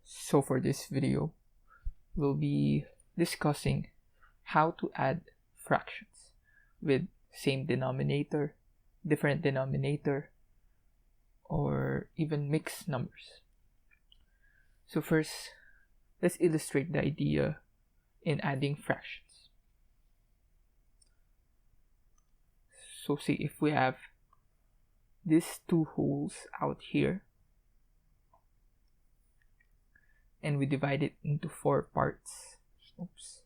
So for this video, we'll be discussing how to add fractions with same denominator, different denominator, or even mixed numbers. So first, let's illustrate the idea in adding fractions. So see, if we have these two wholes out here, and we divide it into 4 parts. Oops.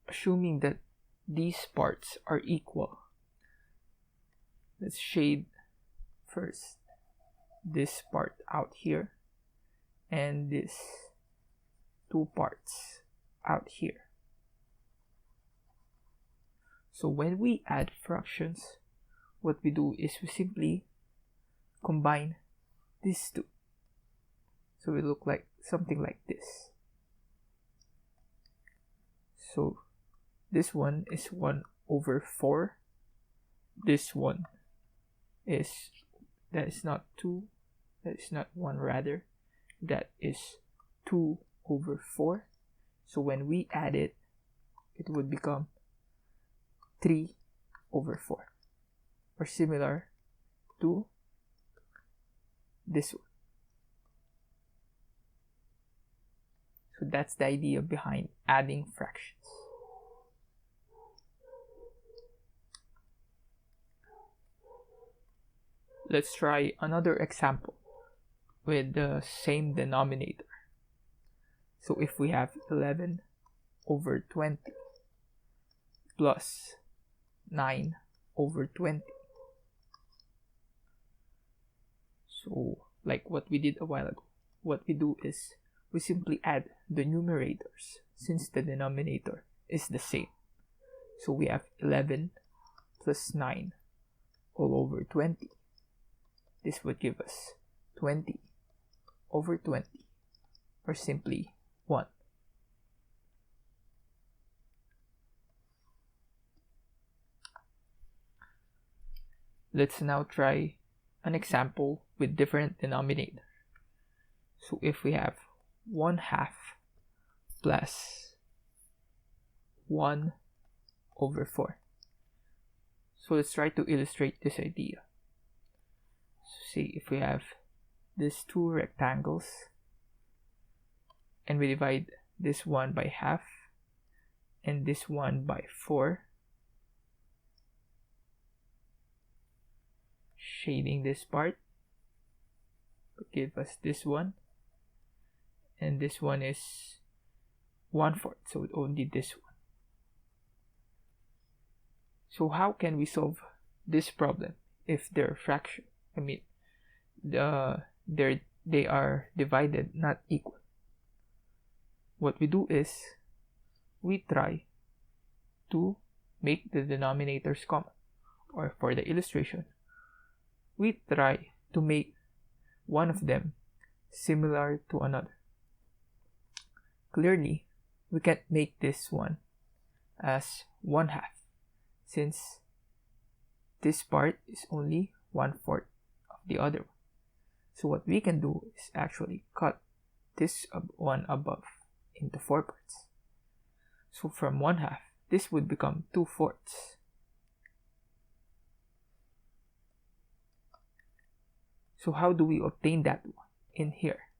Assuming that these parts are equal, let's shade first this part out here and this 2 parts out here. So when we add fractions, what we do is we simply combine these two. So it look like something like this. So this one is 1/4. This one is, that is not 2, that is not 1 rather, that is 2/4. So when we add it, it would become 3/4, or similar to this one. So that's the idea behind adding fractions. Let's try another example with the same denominator. So if we have 11/20 plus 9/20. So like what we did a while ago, what we do is we simply add the numerators since the denominator is the same. So we have 11 plus 9 all over 20. This would give us 20/20, or simply 1. Let's now try an example with different denominator. So if we have 1/2 plus 1/4. So let's try to illustrate this idea. So see, if we have these 2 rectangles and we divide this one by half and this one by 4, shading this part would give us this one, and this one is 1/4, so only this one. So how can we solve this problem if they're fraction? I mean, they are divided, not equal. What we do is we try to make the denominators common, or for the illustration, we try to make one of them similar to another. Clearly, we can't make this one as 1/2 since this part is only 1/4 of the other one. So what we can do is actually cut this one above into 4 parts. So from 1/2, this would become 2/4. So how do we obtain that one in here?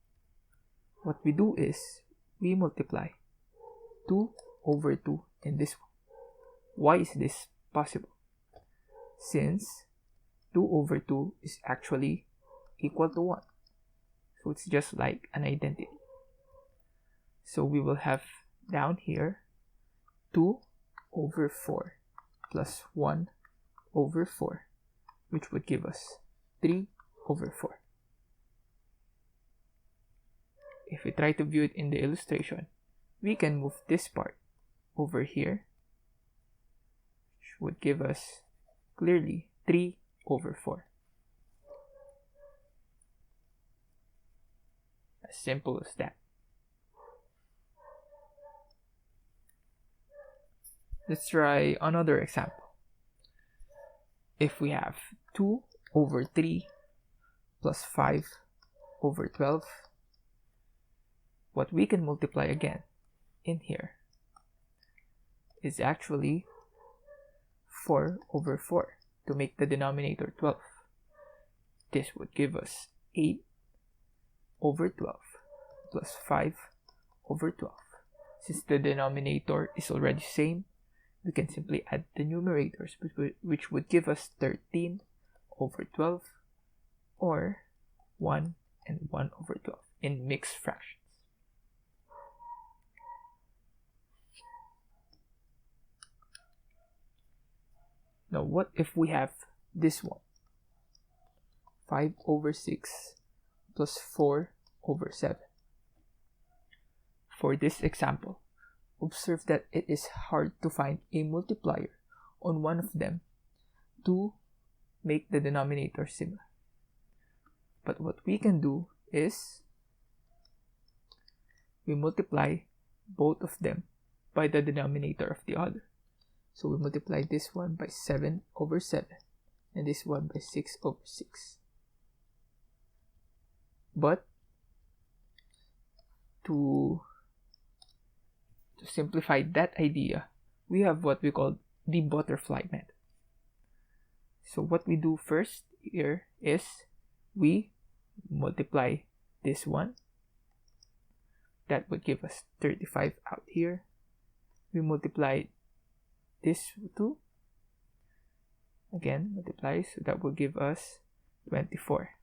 What we do is we multiply 2/2 in this one. Why is this possible? Since 2/2 is actually equal to 1. So it's just like an identity. So we will have down here 2/4 plus 1/4, which would give us 3/4. If we try to view it in the illustration, we can move this part over here, which would give us clearly 3/4. As simple as that. Let's try another example. If we have 2 over 3 plus 5 over 12, what we can multiply again in here is actually 4 over 4 to make the denominator 12. This would give us 8 over 12 plus 5 over 12. Since the denominator is already same, we can simply add the numerators, which would give us 13 over 12, or 1 and 1 over 12 in mixed fractions. Now, what if we have this one? 5 over 6 plus 4 over 7. For this example, observe that it is hard to find a multiplier on one of them to make the denominator similar. But what we can do is we multiply both of them by the denominator of the other. So we multiply this one by 7 over 7 and this one by 6 over 6. But to simplify that idea, we have what we call the butterfly method. So what we do first here is we multiply this one. That would give us 35 out here. We multiply this two. Again, multiply, so that will give us 24.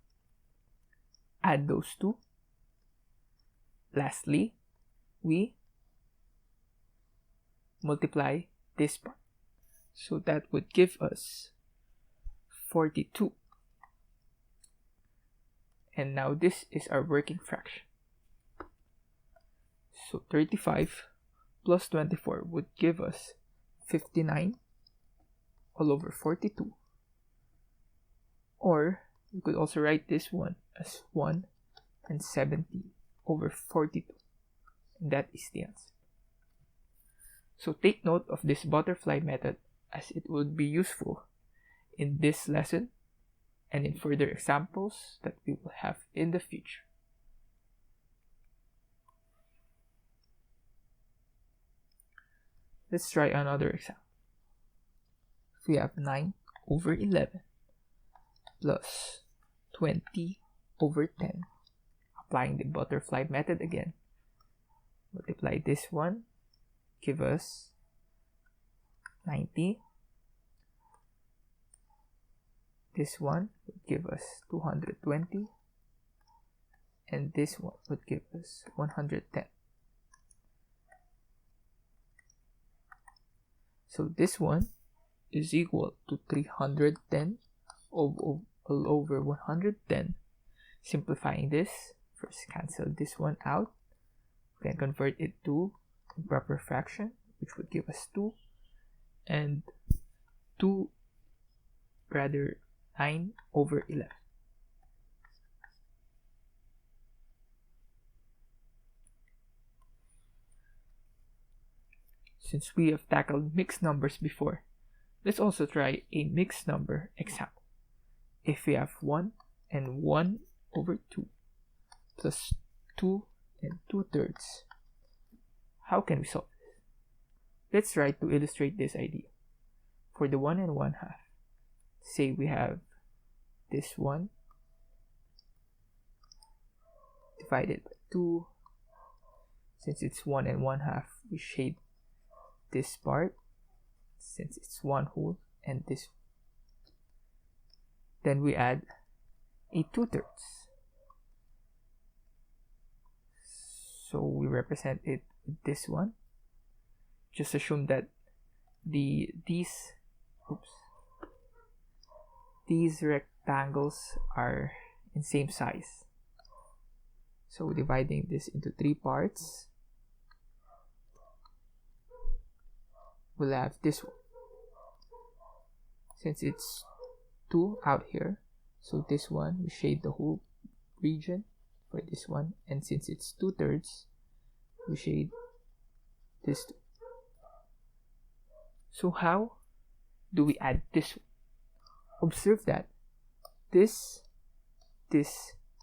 Add those two. Lastly, we multiply this part. So that would give us 42. And now this is our working fraction. So 35 plus 24 would give us 59 all over 42. Or you could also write this one as 1 and 70 over 42. And that is the answer. So take note of this butterfly method, as it would be useful in this lesson and in further examples that we will have in the future. Let's try another example. If we have 9 over 11 plus 20 over 10, applying the butterfly method again, multiply this one, give us 90. This one would give us 220, and this one would give us 110. So this one is equal to 310 all over 110. Simplifying this, first cancel this one out, then convert it to improper fraction, which would give us 2, and 9 over 11. Since we have tackled mixed numbers before, let's also try a mixed number example. If we have 1 and 1 over 2 plus 2 and 2/3, how can we solve this? Let's try to illustrate this idea. For the 1 and 1/2, say we have this one divided by 2. Since it's 1 and 1/2, we shade this part since it's 1 whole, and this. Then we add a 2/3. So we represent it with this one. Just assume that these rectangles are in same size. So dividing this into 3 parts, we'll have this one. Since it's 2 out here, so this one we shade the whole region for this one, and since it's 2/3, we shade this two. So how do we add this one? Observe that this,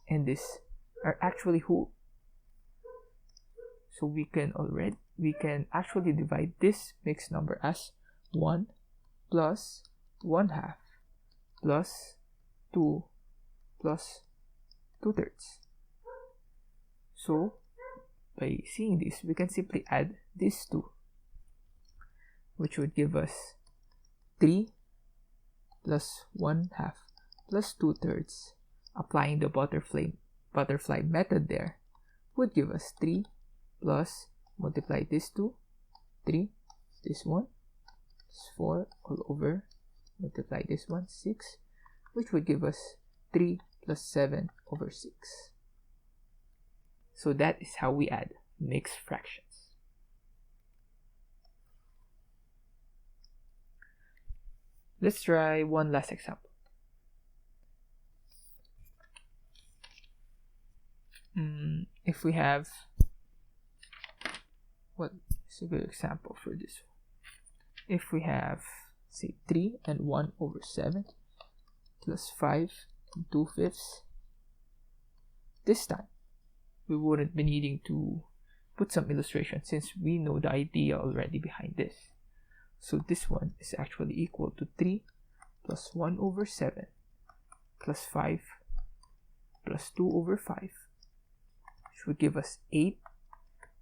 and this are actually whole. So we can actually divide this mixed number as 1 plus 1/2 plus 2 plus 2/3. So by seeing this, we can simply add these two, which would give us 3 plus 1/2 plus 2/3. Applying the butterfly method there would give us 3 plus, multiply this 2, 3, this one is 4 all over, multiply this one, 6, which would give us 3 plus 7 over 6. So that is how we add mixed fractions. Let's try one last example. If we have, what is a good example for this one? If we have, say, 3 and 1 over 7 plus 5 and 2/5, this time we wouldn't be needing to put some illustration since we know the idea already behind this. So this one is actually equal to 3 plus 1 over 7 plus 5 plus 2 over 5, which would give us 8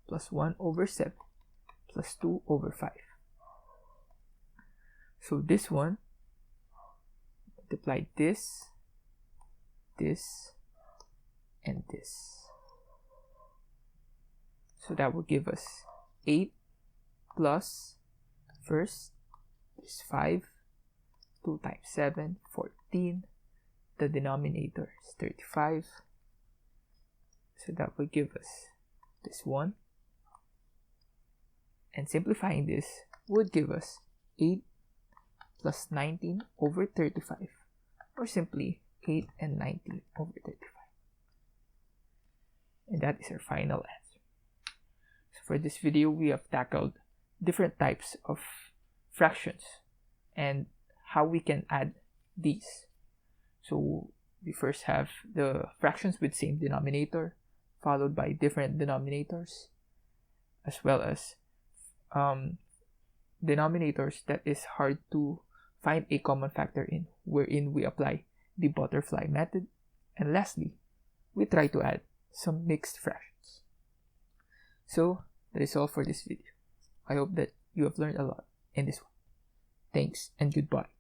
plus 1 over 7 plus 2 over 5. So this one, multiply this, and this. So that will give us 8 plus, first is 5, 2 times 7, 14. The denominator is 35. So that will give us this one. And simplifying this would give us 8 plus 19 over 35, or simply 8 and 19 over 35. And that is our final answer. So for this video, we have tackled different types of fractions and how we can add these. So we first have the fractions with same denominator, followed by different denominators, as well as denominators that is hard to find a common factor in, wherein we apply the butterfly method. And lastly, we try to add some mixed fractions. So that is all for this video. I hope that you have learned a lot in this one. Thanks and goodbye.